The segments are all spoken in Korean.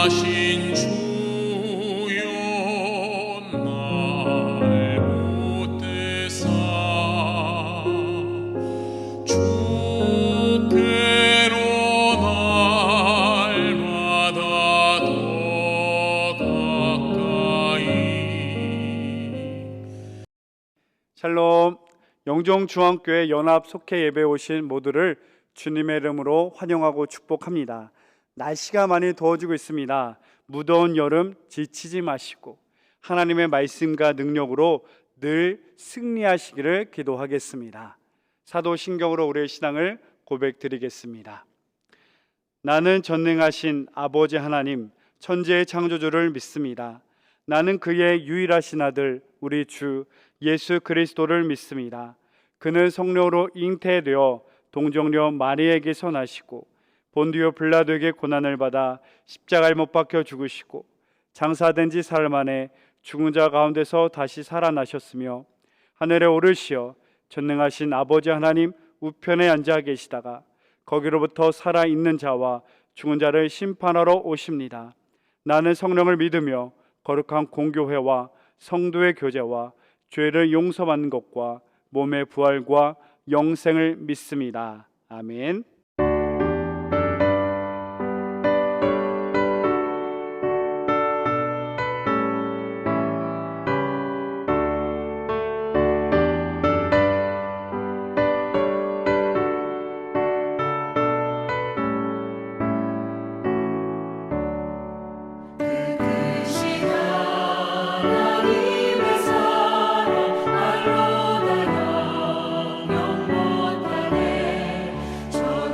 전능하신 주여 날 붙드사 주께로 날 받아 더 가까이. 샬롬. 영종중앙교회 연합 속회 예배에 오신 모두를 주님의 이름으로 환영하고 축복합니다. 날씨가 많이 더워지고 있습니다. 무더운 여름 지치지 마시고 하나님의 말씀과 능력으로 늘 승리하시기를 기도하겠습니다. 사도신경으로 우리의 신앙을 고백드리겠습니다. 나는 전능하신 아버지 하나님 천지의 창조주를 믿습니다. 나는 그의 유일하신 아들 우리 주 예수 그리스도를 믿습니다. 그는 성령으로 잉태되어 동정녀 마리에게서 나시고 본디오 빌라도에게 고난을 받아 십자가에 못 박혀 죽으시고 장사된 지 사흘 만에 죽은 자 가운데서 다시 살아나셨으며 하늘에 오르시어 전능하신 아버지 하나님 우편에 앉아 계시다가 거기로부터 살아있는 자와 죽은 자를 심판하러 오십니다. 나는 성령을 믿으며 거룩한 공교회와 성도의 교제와 죄를 용서받는 것과 몸의 부활과 영생을 믿습니다. 아멘. 전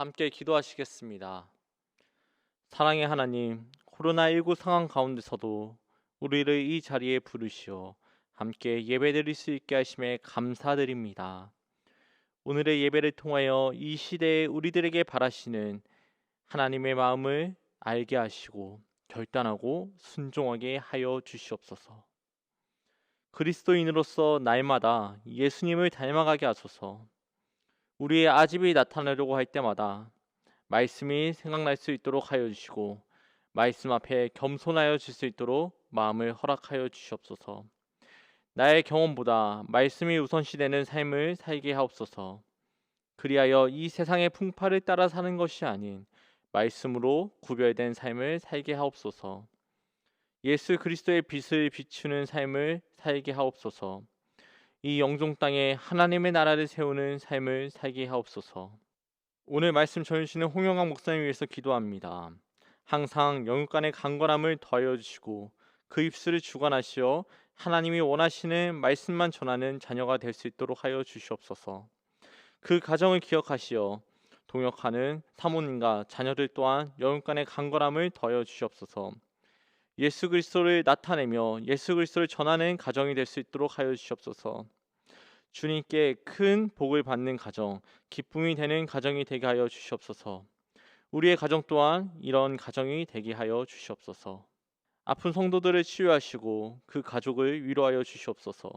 함께 기도하시겠습니다. 사랑의 하나님, 코로나19 상황 가운데서도 우리를 이 자리에 부르시어 함께 예배드릴 수 있게 하심에 감사드립니다. 오늘의 예배를 통하여 이 시대에 우리들에게 바라시는 하나님의 마음을 알게 하시고 결단하고 순종하게 하여 주시옵소서. 그리스도인으로서 날마다 예수님을 닮아가게 하소서. 우리의 아집이 나타나려고 할 때마다 말씀이 생각날 수 있도록 하여 주시고 말씀 앞에 겸손하여 줄 수 있도록 마음을 허락하여 주시옵소서. 나의 경험보다 말씀이 우선시되는 삶을 살게 하옵소서. 그리하여 이 세상의 풍파를 따라 사는 것이 아닌 말씀으로 구별된 삶을 살게 하옵소서. 예수 그리스도의 빛을 비추는 삶을 살게 하옵소서. 이 영종 땅에 하나님의 나라를 세우는 삶을 살게 하옵소서. 오늘 말씀 전해주시는 홍영학 목사님 위해서 기도합니다. 항상 영육간의 강건함을 더하여 주시고 그 입술을 주관하시어 하나님이 원하시는 말씀만 전하는 자녀가 될 수 있도록 하여 주시옵소서. 그 가정을 기억하시어 동역하는 사모님과 자녀들 또한 영육간의 강건함을 더하여 주시옵소서. 예수 그리스도를 나타내며 예수 그리스도를 전하는 가정이 될 수 있도록 하여 주시옵소서. 주님께 큰 복을 받는 가정, 기쁨이 되는 가정이 되게 하여 주시옵소서. 우리의 가정 또한 이런 가정이 되게 하여 주시옵소서. 아픈 성도들을 치유하시고 그 가족을 위로하여 주시옵소서.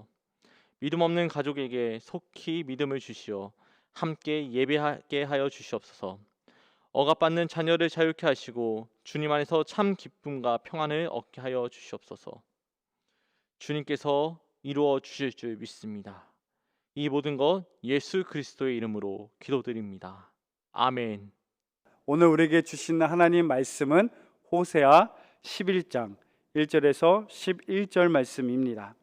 믿음 없는 가족에게 속히 믿음을 주시어 함께 예배하게 하여 주시옵소서. 억압받는 자녀를 자유케 하시고 주님 안에서 참 기쁨과 평안을 얻게 하여 주시옵소서. 주님께서 이루어 주실 줄 믿습니다. 이 모든 것 예수 그리스도의 이름으로 기도드립니다. 아멘. 오늘 우리에게 주신 하나님 말씀은 호세아 11장 1절에서 11절 말씀입니다.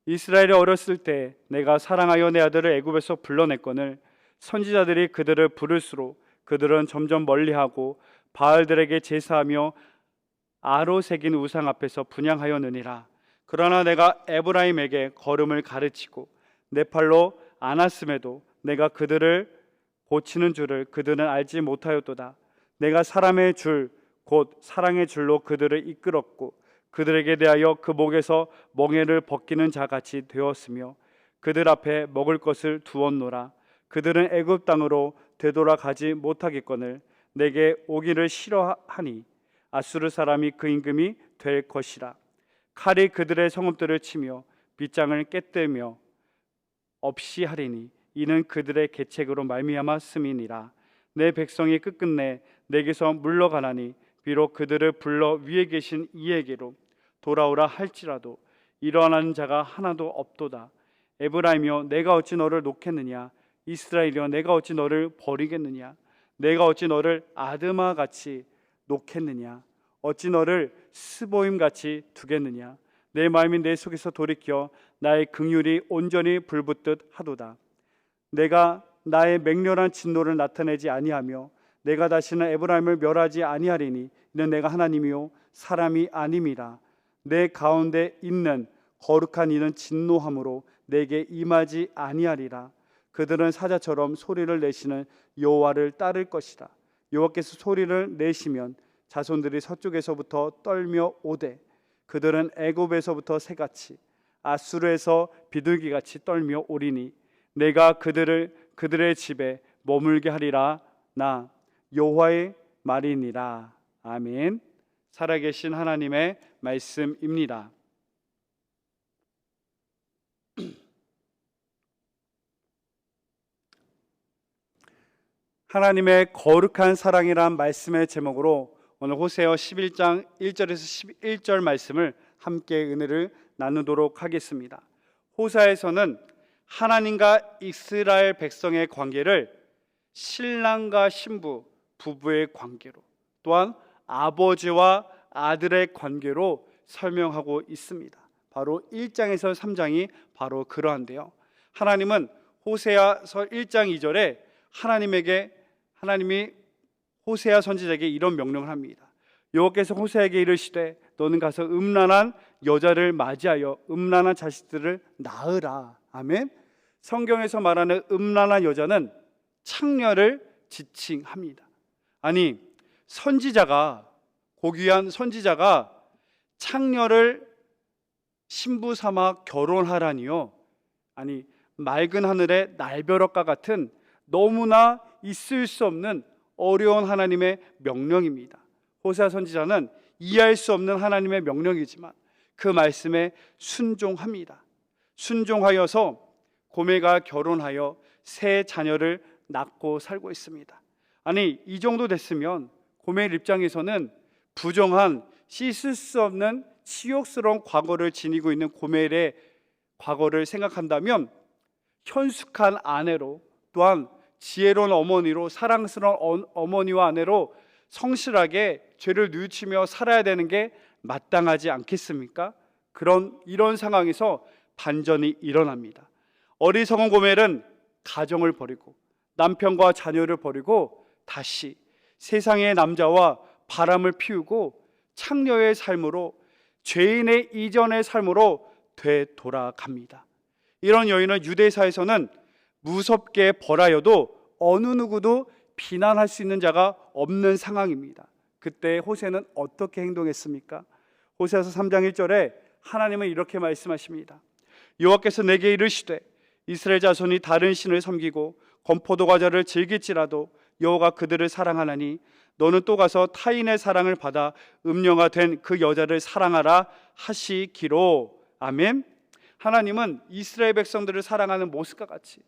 이스라엘이 어렸을 때 내가 사랑하여 내 아들을 애굽에서 불러냈거늘 선지자들이 그들을 부를수록 그들은 점점 멀리하고 바알들에게 제사하며 아로 새긴 우상 앞에서 분향하였느니라. 그러나 내가 에브라임에게 걸음을 가르치고 내 팔로 안았음에도 내가 그들을 고치는 줄을 그들은 알지 못하였도다. 내가 사람의 줄 곧 사랑의 줄로 그들을 이끌었고 그들에게 대하여 그 목에서 멍에를 벗기는 자같이 되었으며 그들 앞에 먹을 것을 두었노라. 그들은 애굽 땅으로 되돌아가지 못하겠거늘 내게 오기를 싫어하니 아수르 사람이 그 임금이 될 것이라. 칼이 그들의 성읍들을 치며 빗장을 깨뜨며 없이 하리니 이는 그들의 계책으로 말미암았음이니라. 내 백성이 끝끝내 내게서 물러가나니 비록 그들을 불러 위에 계신 이에게로 돌아오라 할지라도 일어나는 자가 하나도 없도다. 에브라임이여 내가 어찌 너를 놓겠느냐. 이스라엘이여 내가 어찌 너를 버리겠느냐. 내가 어찌 너를 아드마같이 놓겠느냐. 어찌 너를 스보임같이 두겠느냐. 내 마음이 내 속에서 돌이켜 나의 긍휼이 온전히 불붙듯 하도다. 내가 나의 맹렬한 진노를 나타내지 아니하며 내가 다시는 에브라임을 멸하지 아니하리니 이는 내가 하나님이요 사람이 아님이라. 내 가운데 있는 거룩한 이는 진노함으로 내게 임하지 아니하리라. 그들은 사자처럼 소리를 내시는 여호와를 따를 것이라. 여호와께서 소리를 내시면 자손들이 서쪽에서부터 떨며 오되 그들은 애굽에서부터 새같이 아수르에서 비둘기같이 떨며 오리니 내가 그들을 그들의 집에 머물게 하리라. 나 여호와의 말이니라. 아멘. 살아계신 하나님의 말씀입니다. 하나님의 거룩한 사랑이란 말씀의 제목으로 오늘 호세아 11장 1절에서 11절 말씀을 함께 은혜를 나누도록 하겠습니다. 호세아에서는 하나님과 이스라엘 백성의 관계를 신랑과 신부, 부부의 관계로 또한 아버지와 아들의 관계로 설명하고 있습니다. 바로 1장에서 3장이 바로 그러한데요. 하나님은 호세아서 1장 2절에 하나님이 호세아 선지자에게 이런 명령을 합니다. 여호와께서 호세아에게 이르시되 너는 가서 음란한 여자를 맞이하여 음란한 자식들을 낳으라. 아멘. 성경에서 말하는 음란한 여자는 창녀를 지칭합니다. 아니, 선지자가, 고귀한 선지자가 창녀를 신부 삼아 결혼하라니요. 아니, 맑은 하늘의 날벼락과 같은 너무나 있을 수 없는 어려운 하나님의 명령입니다. 호세아 선지자는 이해할 수 없는 하나님의 명령이지만 그 말씀에 순종합니다. 순종하여서 고멜과 결혼하여 새 자녀를 낳고 살고 있습니다. 아니, 이 정도 됐으면 고멜 입장에서는 부정한, 씻을 수 없는 치욕스러운 과거를 지니고 있는 고멜의 과거를 생각한다면 현숙한 아내로, 또한 지혜로운 어머니로, 사랑스러운 어머니와 아내로 성실하게 죄를 뉘우치며 살아야 되는 게 마땅하지 않겠습니까? 이런 상황에서 반전이 일어납니다. 어리석은 고멜은 가정을 버리고 남편과 자녀를 버리고 다시 세상의 남자와 바람을 피우고 창녀의 삶으로, 죄인의 이전의 삶으로 되돌아갑니다. 이런 여인은 유대사에서는 무섭게 벌하여도 어느 누구도 비난할 수 있는 자가 없는 상황입니다. 그때 호세는 어떻게 행동했습니까? 호세아서 3장 1절에 하나님은 이렇게 말씀하십니다. 여호와께서 내게 이르시되 이스라엘 자손이 다른 신을 섬기고 건포도 과자를 즐길지라도 여호와가 그들을 사랑하나니 너는 또 가서 타인의 사랑을 받아 음녀가 된 그 여자를 사랑하라 하시기로. 아멘. 하나님은 이스라엘 백성들을 사랑하는 모습과 같이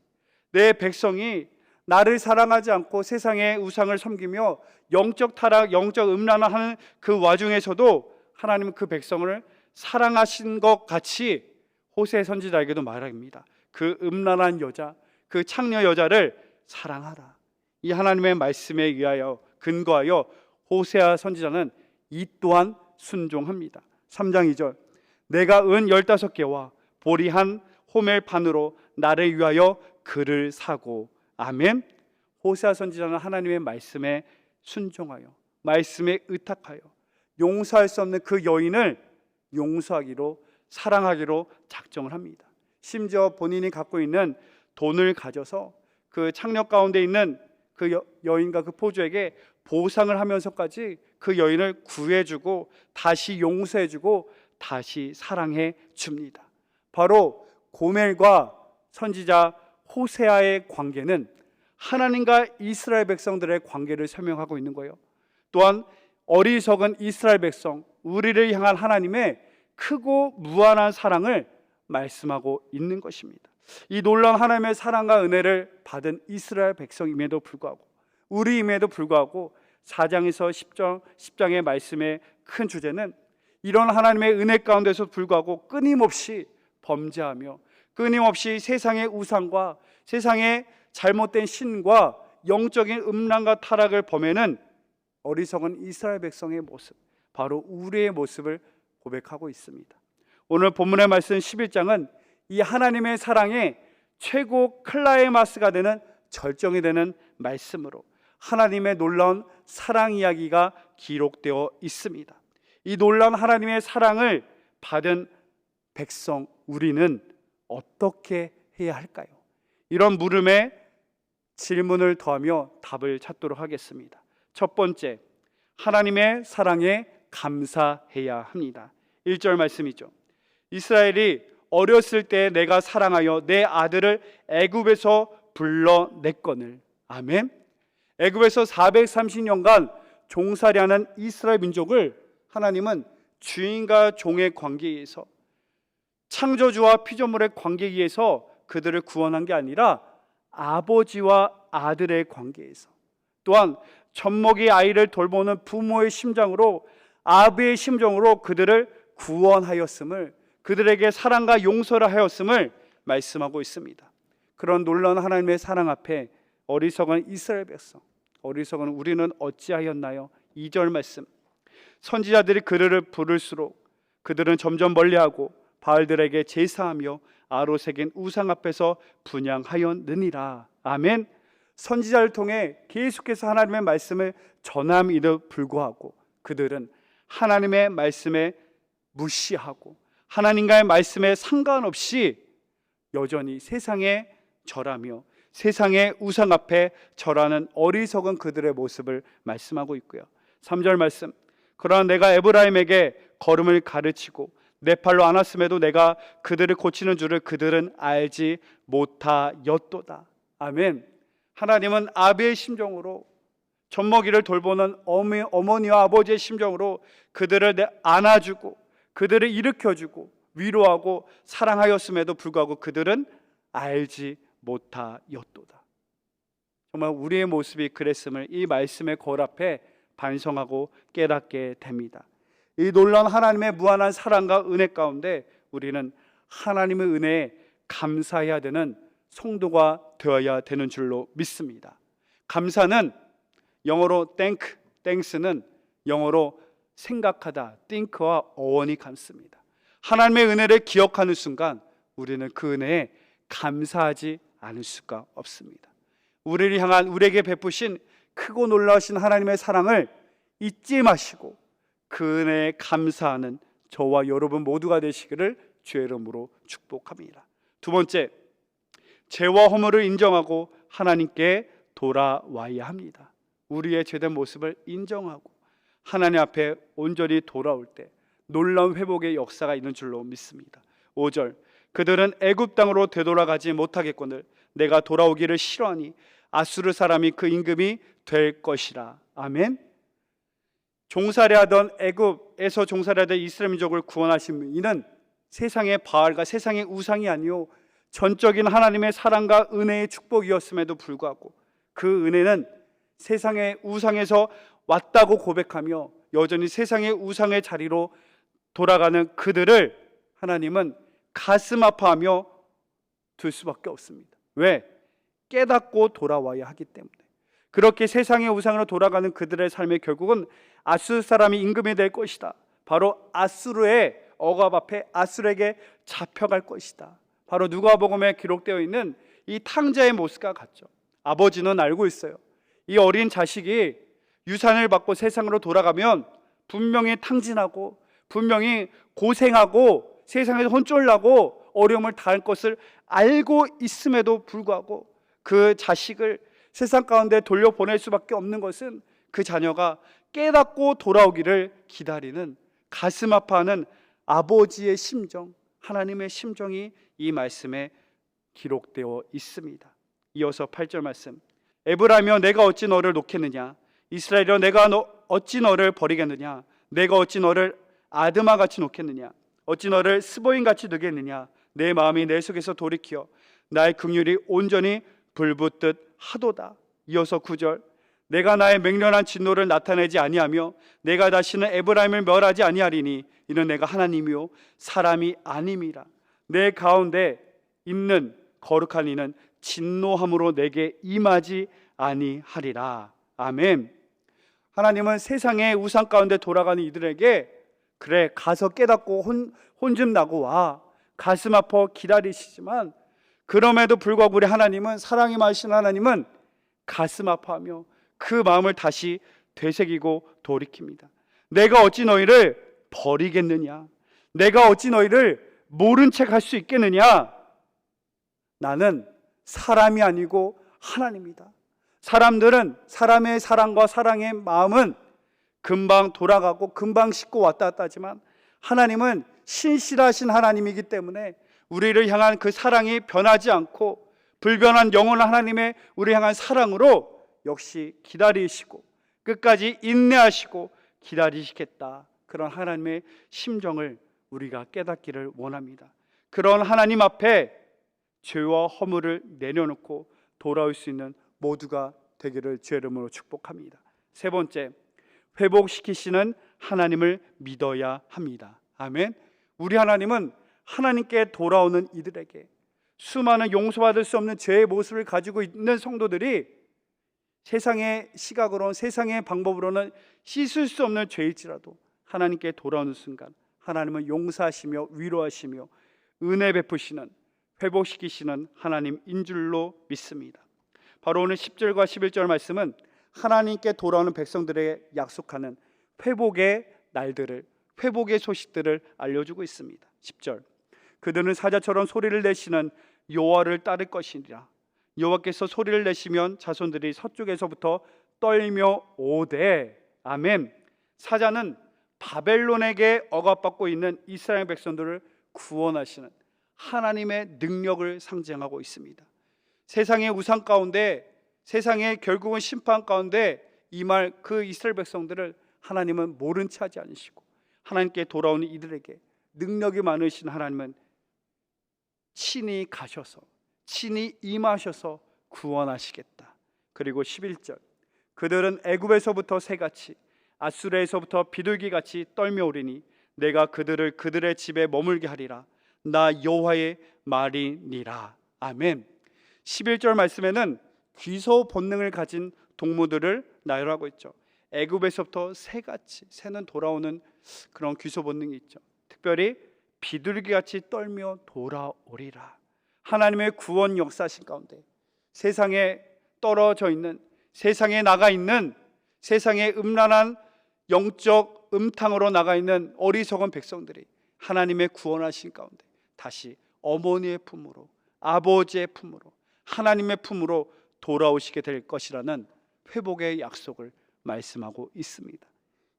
내 백성이 나를 사랑하지 않고 세상의 우상을 섬기며 영적 타락, 영적 음란을 하는 그 와중에서도 하나님은 그 백성을 사랑하신 것 같이 호세 선지자에게도 말합니다. 그 음란한 여자, 그 창녀 여자를 사랑하라. 이 하나님의 말씀에 의하여 근거하여 호세아 선지자는 이 또한 순종합니다. 3장 2절 내가 은 15개와 보리 한 호멜판으로 나를 위하여 그를 사고. 아멘. 호세아 선지자는 하나님의 말씀에 순종하여 말씀에 의탁하여 용서할 수 없는 그 여인을 용서하기로, 사랑하기로 작정을 합니다. 심지어 본인이 갖고 있는 돈을 가져서 그 창녀 가운데 있는 그 여인과 그 포주에게 보상을 하면서까지 그 여인을 구해주고 다시 용서해주고 다시 사랑해 줍니다. 바로 고멜과 선지자 호세아의 관계는 하나님과 이스라엘 백성들의 관계를 설명하고 있는 거예요. 또한 어리석은 이스라엘 백성, 우리를 향한 하나님의 크고 무한한 사랑을 말씀하고 있는 것입니다. 이 놀라운 하나님의 사랑과 은혜를 받은 이스라엘 백성임에도 불구하고, 우리임에도 불구하고 4장에서 10장의 말씀의 큰 주제는 이런 하나님의 은혜 가운데서 불구하고 끊임없이 범죄하며 끊임없이 세상의 우상과 세상의 잘못된 신과 영적인 음란과 타락을 범하는 어리석은 이스라엘 백성의 모습, 바로 우리의 모습을 고백하고 있습니다. 오늘 본문의 말씀 11장은 이 하나님의 사랑의 최고 클라이마스가 되는, 절정이 되는 말씀으로 하나님의 놀라운 사랑 이야기가 기록되어 있습니다. 이 놀라운 하나님의 사랑을 받은 백성 우리는 어떻게 해야 할까요? 이런 물음에 질문을 더하며 답을 찾도록 하겠습니다. 첫 번째, 하나님의 사랑에 감사해야 합니다. 1절 말씀이죠. 이스라엘이 어렸을 때 내가 사랑하여 내 아들을 애굽에서 불러냈거늘. 아멘. 애굽에서 430년간 종살이하는 이스라엘 민족을 하나님은 주인과 종의 관계에서, 창조주와 피조물의 관계에서 그들을 구원한 게 아니라 아버지와 아들의 관계에서, 또한 젖먹이 아이를 돌보는 부모의 심정으로, 아비의 심정으로 그들을 구원하였음을, 그들에게 사랑과 용서를 하였음을 말씀하고 있습니다. 그런 놀라운 하나님의 사랑 앞에 어리석은 이스라엘 백성, 어리석은 우리는 어찌하였나요? 2절 말씀, 선지자들이 그들을 부를수록 그들은 점점 멀리하고 바알들에게 제사하며 아로새긴 우상 앞에서 분향하였느니라. 아멘. 선지자를 통해 계속해서 하나님의 말씀을 전함에도 불구하고 그들은 하나님의 말씀에 무시하고 하나님과의 말씀에 상관없이 여전히 세상에 절하며 세상의 우상 앞에 절하는 어리석은 그들의 모습을 말씀하고 있고요. 3절 말씀, 그러나 내가 에브라임에게 걸음을 가르치고 내 팔로 안았음에도 내가 그들을 고치는 줄을 그들은 알지 못하였도다. 아멘. 하나님은 아비의 심정으로, 젖먹이를 돌보는 어머니와 아버지의 심정으로 그들을 안아주고 그들을 일으켜주고 위로하고 사랑하였음에도 불구하고 그들은 알지 못하였도다. 정말 우리의 모습이 그랬음을 이 말씀의 거울 앞에 반성하고 깨닫게 됩니다. 이 놀라운 하나님의 무한한 사랑과 은혜 가운데 우리는 하나님의 은혜에 감사해야 되는 성도가 되어야 되는 줄로 믿습니다. 감사는 영어로 thanks는 영어로 생각하다, think와 어원이 같습니다. 하나님의 은혜를 기억하는 순간 우리는 그 은혜에 감사하지 않을 수가 없습니다. 우리를 향한, 우리에게 베푸신 크고 놀라우신 하나님의 사랑을 잊지 마시고 그 은혜에 감사하는 저와 여러분 모두가 되시기를 주의 이름으로 축복합니다. 두 번째, 죄와 허물을 인정하고 하나님께 돌아와야 합니다. 우리의 죄된 모습을 인정하고 하나님 앞에 온전히 돌아올 때 놀라운 회복의 역사가 있는 줄로 믿습니다. 5절, 그들은 애굽 땅으로 되돌아가지 못하겠거늘 내가 돌아오기를 싫어하니 아수르 사람이 그 임금이 될 것이라. 아멘. 종살이하던 애굽에서 종살이하던 이스라엘 민족을 구원하신 이는 세상의 바알과 세상의 우상이 아니요 전적인 하나님의 사랑과 은혜의 축복이었음에도 불구하고 그 은혜는 세상의 우상에서 왔다고 고백하며 여전히 세상의 우상의 자리로 돌아가는 그들을 하나님은 가슴 아파하며 둘 수밖에 없습니다. 왜? 깨닫고 돌아와야 하기 때문에. 그렇게 세상의 우상으로 돌아가는 그들의 삶의 결국은 아수르 사람이 임금이 될 것이다. 바로 아수르의 억압 앞에 아수르에게 잡혀갈 것이다. 바로 누가복음에 기록되어 있는 이 탕자의 모습과 같죠. 아버지는 알고 있어요. 이 어린 자식이 유산을 받고 세상으로 돌아가면 분명히 탕진하고 분명히 고생하고 세상에서 혼쭐나고 어려움을 당할 것을 알고 있음에도 불구하고 그 자식을 세상 가운데 돌려보낼 수밖에 없는 것은 그 자녀가 깨닫고 돌아오기를 기다리는 가슴 아파하는 아버지의 심정, 하나님의 심정이 이 말씀에 기록되어 있습니다. 이어서 8절 말씀, 에브라임이여 내가 어찌 너를 놓겠느냐, 이스라엘이여 내가 어찌 너를 버리겠느냐, 내가 어찌 너를 아드마같이 놓겠느냐, 어찌 너를 스보임같이 두겠느냐, 내 마음이 내 속에서 돌이켜 나의 긍휼이 온전히 불붙듯 하도다. 이어서 9절, 내가 나의 맹렬한 진노를 나타내지 아니하며 내가 다시는 에브라임을 멸하지 아니하리니 이는 내가 하나님이요 사람이 아님이라. 내 가운데 있는 거룩한 이는 진노함으로 내게 임하지 아니하리라. 아멘. 하나님은 세상의 우상 가운데 돌아가는 이들에게 그래 가서 깨닫고 혼 좀 나고 와, 가슴 아파 기다리시지만 그럼에도 불구하고 우리 하나님은, 사랑이 많으신 하나님은 가슴 아파하며 그 마음을 다시 되새기고 돌이킵니다. 내가 어찌 너희를 버리겠느냐, 내가 어찌 너희를 모른 척 할 수 있겠느냐, 나는 사람이 아니고 하나님이다. 사람들은 사람의 사랑과 사랑의 마음은 금방 돌아가고 금방 씻고 왔다 갔다 하지만 하나님은 신실하신 하나님이기 때문에 우리를 향한 그 사랑이 변하지 않고 불변한 영원한 하나님의 우리 향한 사랑으로 역시 기다리시고 끝까지 인내하시고 기다리시겠다. 그런 하나님의 심정을 우리가 깨닫기를 원합니다. 그런 하나님 앞에 죄와 허물을 내려놓고 돌아올 수 있는 모두가 되기를 주의 이름으로 축복합니다. 세 번째, 회복시키시는 하나님을 믿어야 합니다. 아멘. 우리 하나님은 하나님께 돌아오는 이들에게 수많은 용서받을 수 없는 죄의 모습을 가지고 있는 성도들이 세상의 시각으로는, 세상의 방법으로는 씻을 수 없는 죄일지라도 하나님께 돌아오는 순간 하나님은 용서하시며 위로하시며 은혜 베푸시는, 회복시키시는 하나님인 줄로 믿습니다. 바로 오늘 10절과 11절 말씀은 하나님께 돌아오는 백성들에게 약속하는 회복의 날들을, 회복의 소식들을 알려주고 있습니다. 10절, 그들은 사자처럼 소리를 내시는 여호와를 따를 것이니라. 여호와께서 소리를 내시면 자손들이 서쪽에서부터 떨며 오되. 아멘. 사자는 바벨론에게 억압받고 있는 이스라엘 백성들을 구원하시는 하나님의 능력을 상징하고 있습니다. 세상의 우상 가운데, 세상의 결국은 심판 가운데 임할 그 이스라엘 백성들을 하나님은 모른 채 하지 않으시고, 하나님께 돌아오는 이들에게 능력이 많으신 하나님은 친히 가셔서, 친히 임하셔서 구원하시겠다. 그리고 11절, 그들은 애굽에서부터 새같이 아수르에서부터 비둘기같이 떨며 오리니 내가 그들을 그들의 집에 머물게 하리라. 나 여호와의 말이니라. 아멘. 11절 말씀에는 귀소 본능을 가진 동물들을 나열하고 있죠. 애굽에서부터 새같이, 새는 돌아오는 그런 귀소 본능이 있죠. 특별히 비둘기같이 떨며 돌아오리라. 하나님의 구원 역사신 가운데 세상에 떨어져 있는, 세상에 나가 있는, 세상에 음란한 영적 음탕으로 나가 있는 어리석은 백성들이 하나님의 구원하신 가운데 다시 어머니의 품으로, 아버지의 품으로, 하나님의 품으로 돌아오시게 될 것이라는 회복의 약속을 말씀하고 있습니다.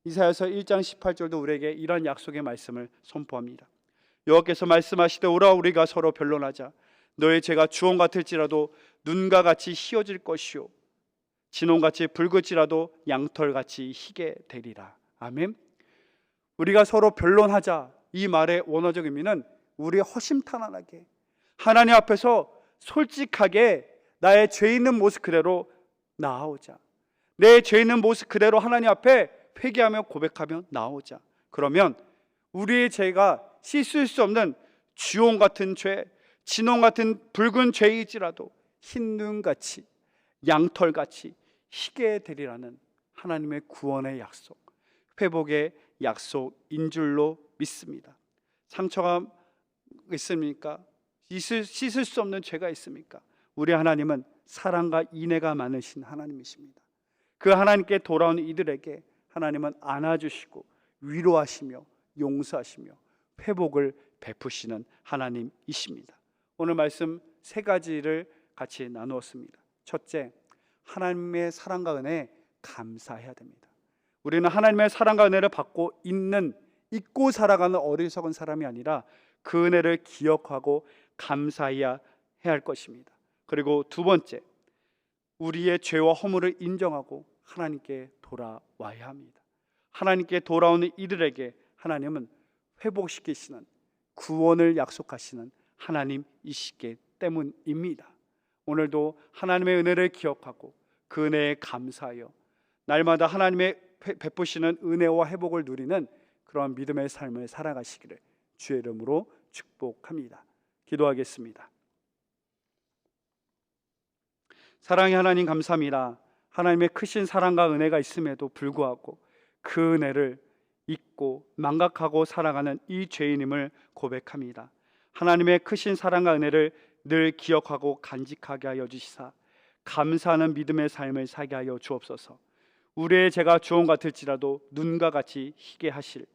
이사야서 1장 18절도 우리에게 이런 약속의 말씀을 선포합니다. 여호와께서 말씀하시되 오라 우리가 서로 변론하자. 너의 죄가 주홍 같을지라도 눈과 같이 희어질 것이요 진홍같이 붉을지라도 양털같이 희게 되리라. 아멘. 우리가 서로 변론하자, 이 말의 원어적 의미는 우리 허심탄회하게 하나님 앞에서 솔직하게 나의 죄 있는 모습 그대로 나아오자. 내 죄 있는 모습 그대로 하나님 앞에 회개하며 고백하며 나오자. 그러면 우리의 죄가 씻을 수 없는 주홍 같은 죄, 진홍 같은 붉은 죄이지라도 흰 눈같이 양털같이 희게 되리라는 하나님의 구원의 약속, 회복의 약속인 줄로 믿습니다. 상처가 있습니까? 씻을 수 없는 죄가 있습니까? 우리 하나님은 사랑과 인애가 많으신 하나님이십니다. 그 하나님께 돌아온 이들에게 하나님은 안아주시고 위로하시며 용서하시며 회복을 베푸시는 하나님이십니다. 오늘 말씀 세 가지를 같이 나누었습니다. 첫째, 하나님의 사랑과 은혜에 감사해야 됩니다. 우리는 하나님의 사랑과 은혜를 받고 잊고 살아가는 어리석은 사람이 아니라 그 은혜를 기억하고 감사해야 할 것입니다. 그리고 두 번째, 우리의 죄와 허물을 인정하고 하나님께 돌아와야 합니다. 하나님께 돌아오는 이들에게 하나님은 회복시키시는, 구원을 약속하시는 하나님이시기 때문입니다. 오늘도 하나님의 은혜를 기억하고 그 은혜에 감사하여 날마다 하나님의 베푸시는 은혜와 회복을 누리는 그런 믿음의 삶을 살아가시기를 주의 이름으로 축복합니다. 기도하겠습니다. 사랑의 하나님, 감사합니다. 하나님의 크신 사랑과 은혜가 있음에도 불구하고 그 은혜를 잊고 망각하고 살아가는 이 죄인임을 고백합니다. 하나님의 크신 사랑과 은혜를 늘 기억하고 간직하게 하여 주시사 감사하는 믿음의 삶을 살게 하여 주옵소서. 우리의 죄가 주홍 같을지라도 눈과 같이 희게 하실,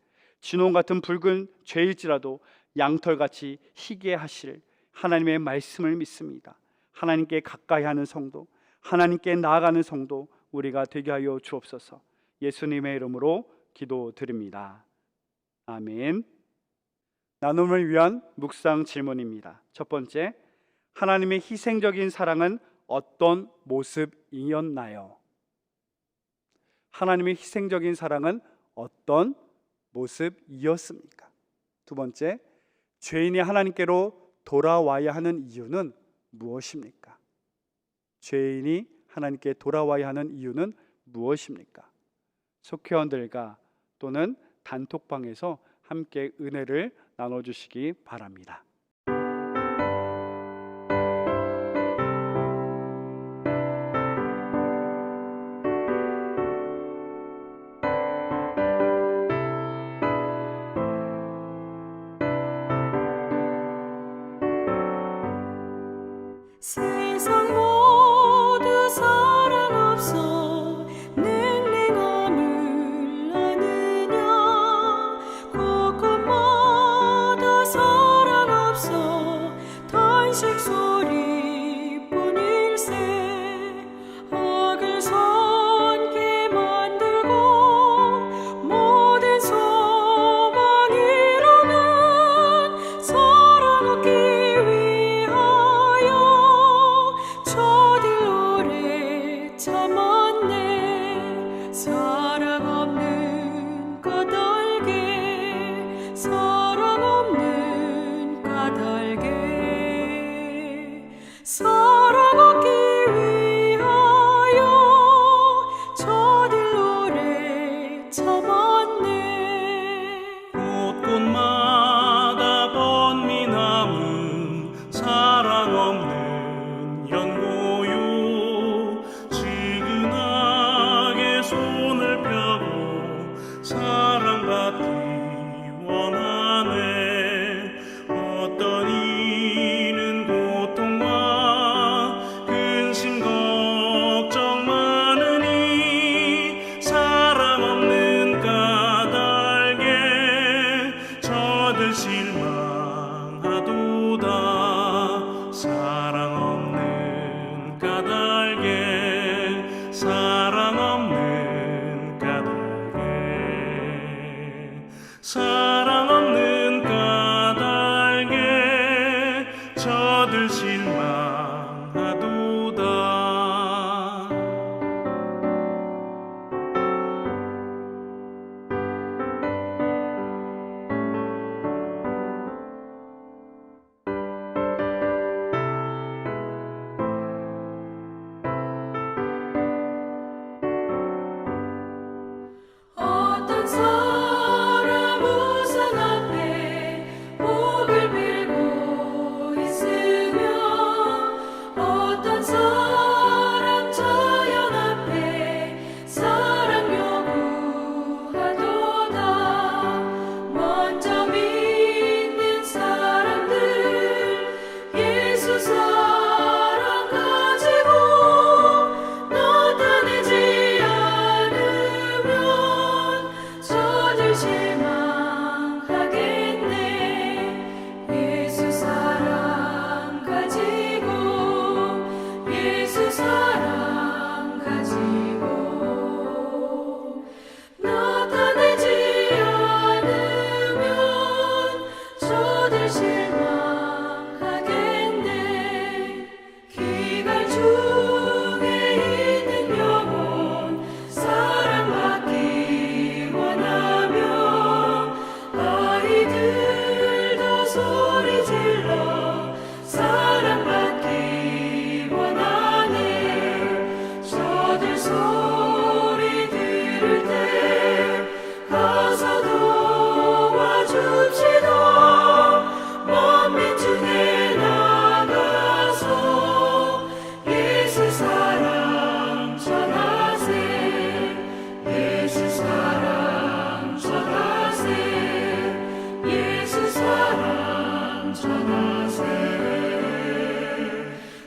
진홍 같은 붉은 죄일지라도 양털같이 희게 하실 하나님의 말씀을 믿습니다. 하나님께 가까이 하는 성도, 하나님께 나아가는 성도 우리가 되게 하여 주옵소서. 예수님의 이름으로 기도드립니다. 아멘. 나눔을 위한 묵상 질문입니다. 첫 번째, 하나님의 희생적인 사랑은 어떤 모습이었나요? 하나님의 희생적인 사랑은 어떤 모습이었습니까? 두 번째, 죄인이 하나님께로 돌아와야 하는 이유는 무엇입니까? 죄인이 하나님께 돌아와야 하는 이유는 무엇입니까? 속회원들과 또는 단톡방에서 함께 은혜를 나눠주시기 바랍니다. 세상 모두 사랑 없어 냉랭함을 아느냐 곳곳 모두 사랑 참았네. 사랑 없는 까닭에, 사랑 없는 까닭에, 사랑하기 위하여 저들 오래 참았네. 곳곳마다 번민함은 사랑 없는 연고요. 지근하게 손을 펴고 사랑받기 원하네. 어떤 이는 고통과 근심 걱정 많으니 사랑 없는 까닭에 저들 실망하도다. 사랑 없는 까닭에, 사랑 없는 까닭에, 사랑 없는 까닭에 저들 실망하도다. 어떤 사람 우상 앞에 목을 빌고 있으며, 어떤 사람 자연 앞에 사랑 요구하도다. 먼저 믿는 사람들 예수 사랑 가지고 나타내지 않으면 저들 실망하겠네. 예수 사랑 가지고, 예수 사랑 가지고 나타내지 않으면 저들 실망하겠네. 기갈 중에 있는 영혼 사랑받기 원하며, 아이들도 소리 질러 사랑받기 원하네. 저들 소리 들을 때 가서 도와줍시다. 만민 중에 나가서 예수 사랑 전하세. 예수 사랑 전하세. 예수 사랑 전하세.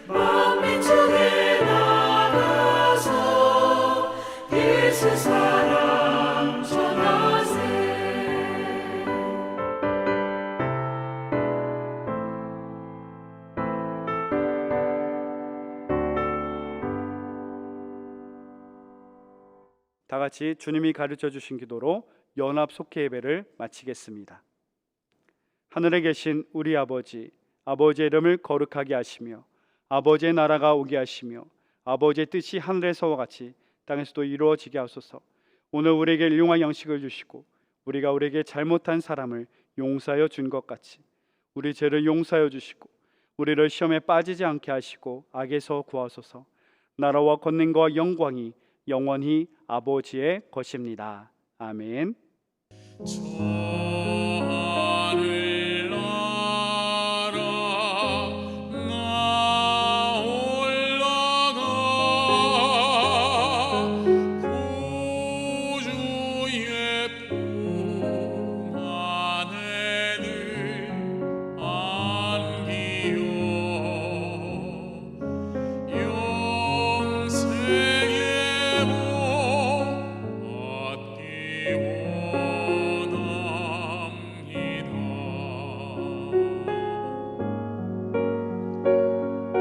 만민 중에 나가서 예수 사랑 전하세. 다 같이 주님이 가르쳐 주신 기도로 연합 속회 예배를 마치겠습니다. 하늘에 계신 우리 아버지, 아버지의 이름을 거룩하게 하시며 아버지의 나라가 오게 하시며 아버지의 뜻이 하늘에서와 같이 땅에서도 이루어지게 하소서. 오늘 우리에게 일용할 양식을 주시고 우리가 우리에게 잘못한 사람을 용서하여 준 것 같이 우리 죄를 용서하여 주시고 우리를 시험에 빠지지 않게 하시고 악에서 구하소서. 나라와 권능과 영광이 영원히 아버지의 것입니다. 아멘. 저